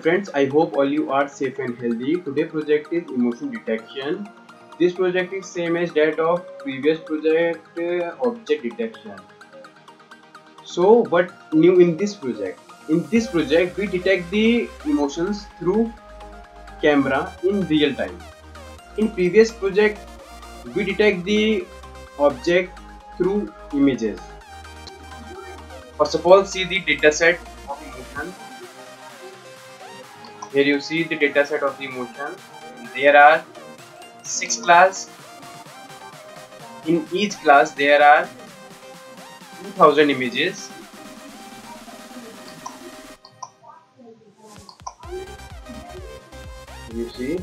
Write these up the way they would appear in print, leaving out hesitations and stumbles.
friends, I hope all you are safe and healthy. Today project is emotion detection. This project is same as that of previous project, object detection. So what new in this project? In this project we detect the emotions through camera in real time. In previous project we detect the object through images. First of all, see the dataset of emotion. Here you see the dataset of the emotion. There are 6 classes. In each class there are 2000 images. You see,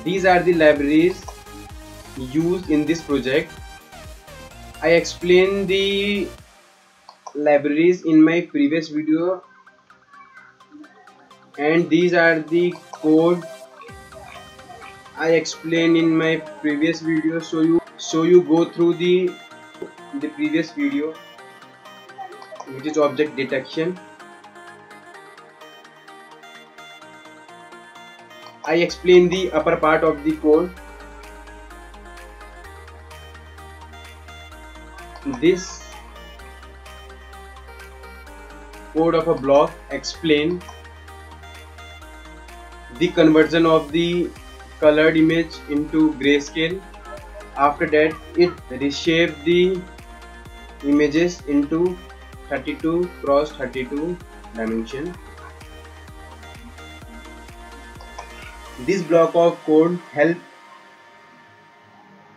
these are the libraries used in this project. I explained the libraries in my previous video, and these are the code I explained in my previous video. So you go through the previous video, which is object detection. I explained the upper part of the code. This code of a block explain the conversion of the colored image into grayscale. After that, it reshape the images into 32 cross 32 dimension. This block of code help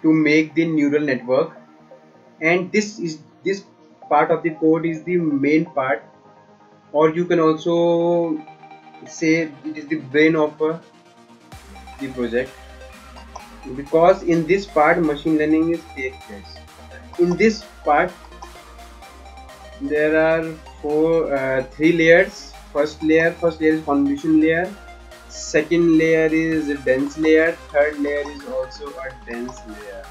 to make the neural network, and this part of the code is the main part, or you can also say it is the brain of the project, because in this part machine learning is take place. In this part there are three layers. First layer is convolution layer, second layer is dense layer, third layer is also a dense layer.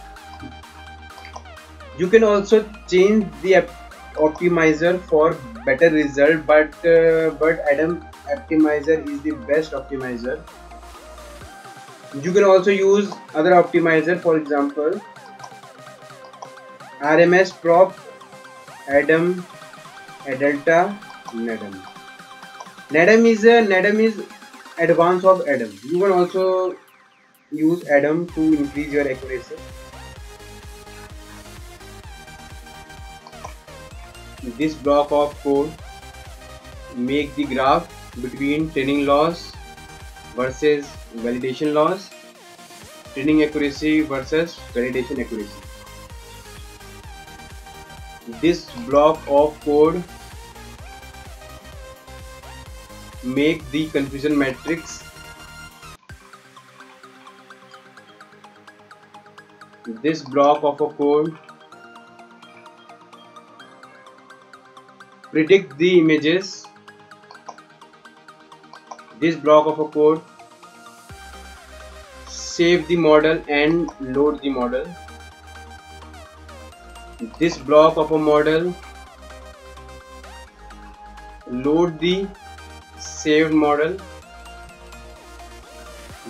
You can also change the optimizer for better result, but Adam optimizer is the best optimizer. You can also use other optimizer, for example RMS prop, Adam, Adelta, Nadem. Nadem is advance of Adam. You can also use Adam to increase your accuracy. This block of code make the graph between training loss versus validation loss, training accuracy versus validation accuracy. This block of code make the confusion matrix. This block of a code predict the images. This block of a code save the model and load the model. This block of a model load the saved model.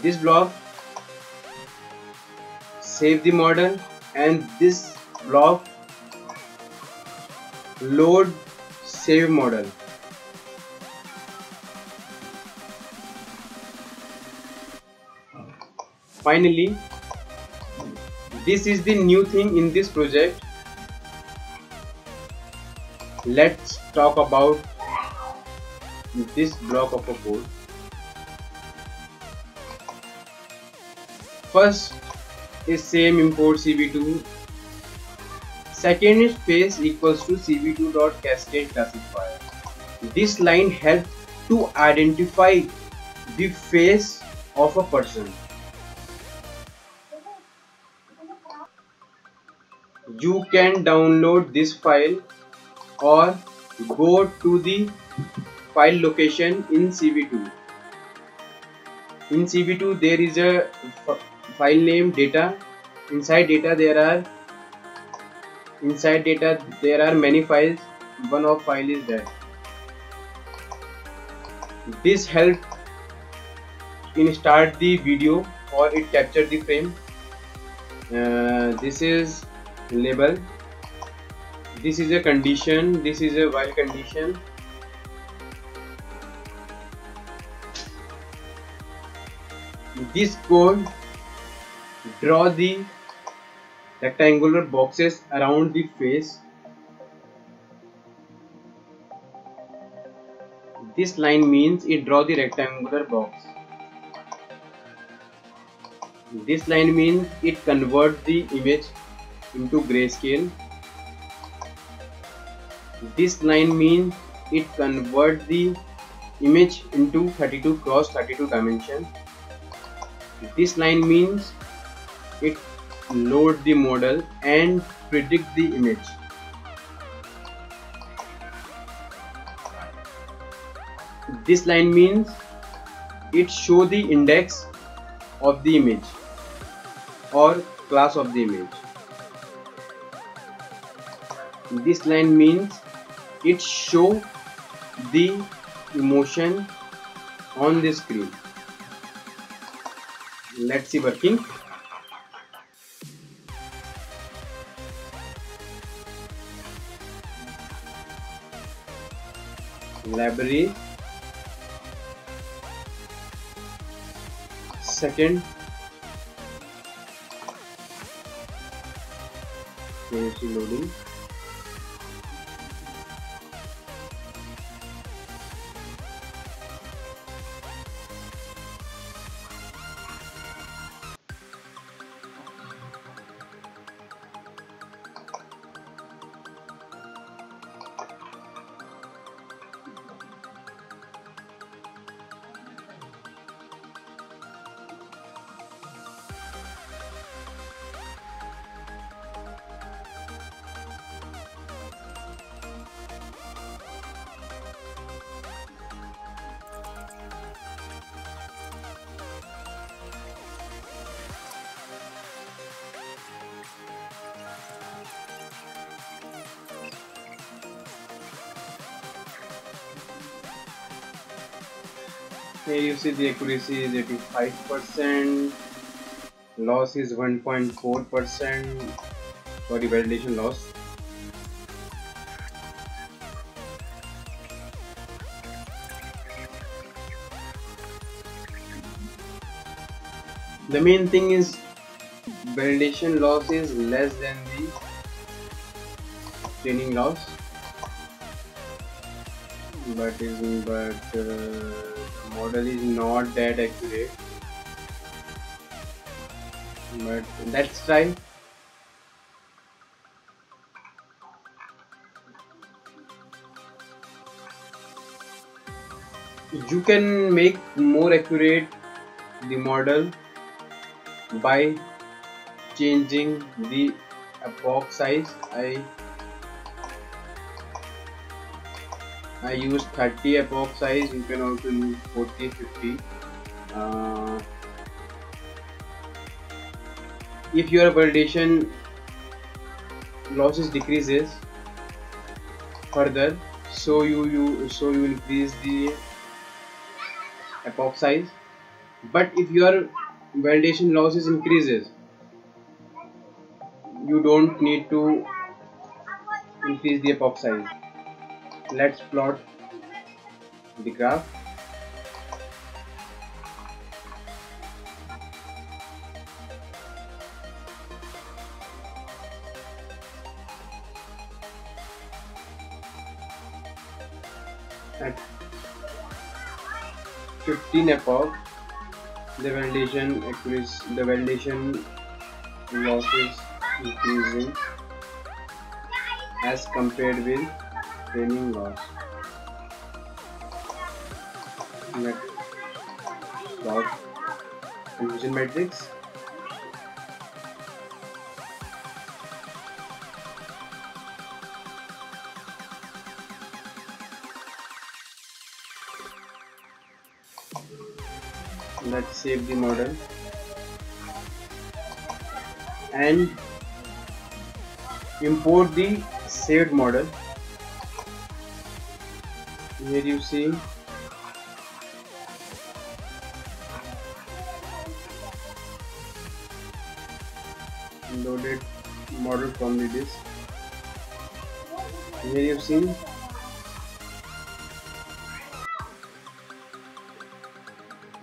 This block save the model, and this block load save model. Finally, this is the new thing in this project. Let's talk about this block of a code. First is same import cv2. Second is face equals to cv2.cascade classifier. This line helps to identify the face of a person. You can download this file or go to the file location in CV2. In CV2 there is a file name data. Inside data there are many files. One of file is that. This help in start the video or it capture the frame. This is label. This is a condition. This is a while condition. This code draw the rectangular boxes around the face. This line means it draw the rectangular box. This line means it convert the image into grayscale. This line means it convert the image into 32 cross 32 dimension. This line means it load the model and predict the image. This line means it show the index of the image or class of the image. This line means it show the emotion on the screen. Let's see working. Library, second, loading. Here you see the accuracy is 85%, loss is 1.4%, sorry, validation loss. The main thing is validation loss is less than the training loss, but the model is not that accurate. But let's try. You can make more accurate the model by changing the epoch size. I use 30 epoch size. You can also use 40, 50. If your validation losses decreases further, so you increase the epoch size. But if your validation losses increases, you don't need to increase the epoch size. Let's plot the graph. At 15 epoch, the validation losses increasing as compared with training loss. Let's plot confusion matrix. Let's save the model and import the saved model. Here you see loaded model from the disk. Here you've seen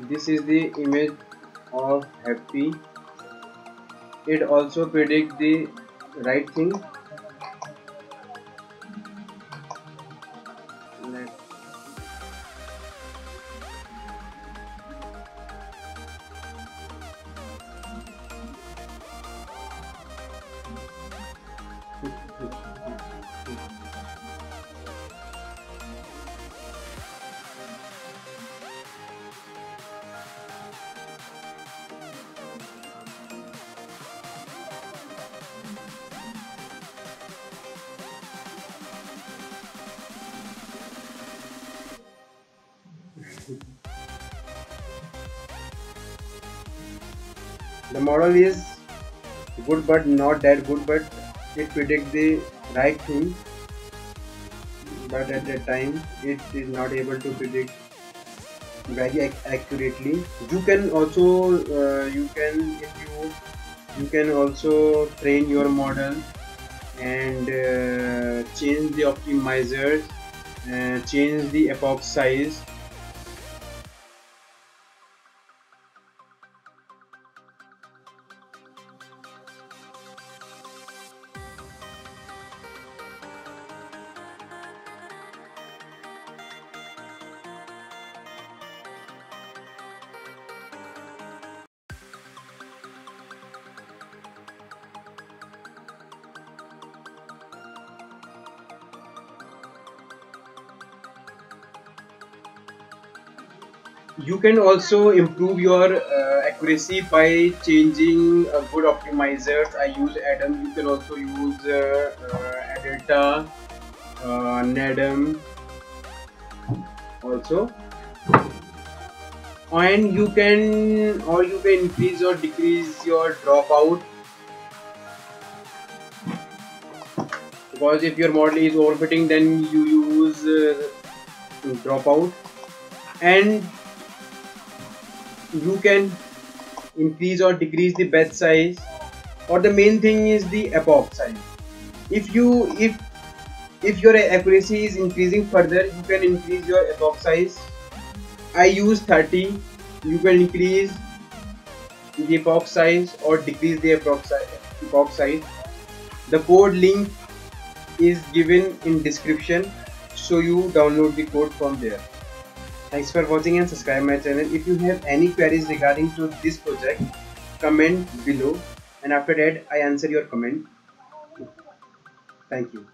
this is the image of happy. It also predicts the right thing. Let the model is good but not that good, but it predicts the right thing, but at that time it is not able to predict very accurately. You can also you can also train your model and change the optimizers, change the epoch size. You can also improve your accuracy by changing good optimizers. I use Adam. You can also use Adelta, Nadum also, and you can increase or decrease your dropout, because if your model is overfitting, then you use dropout, and you can increase or decrease the batch size, or the main thing is the epoch size. If you if your accuracy is increasing further, you can increase your epoch size. I use 30. You can increase the epoch size or decrease the epoch size. The code link is given in description, so you download the code from there. Thanks for watching and subscribe my channel. If you have any queries regarding to this project, comment below, and after that I answer your comment. Thank you.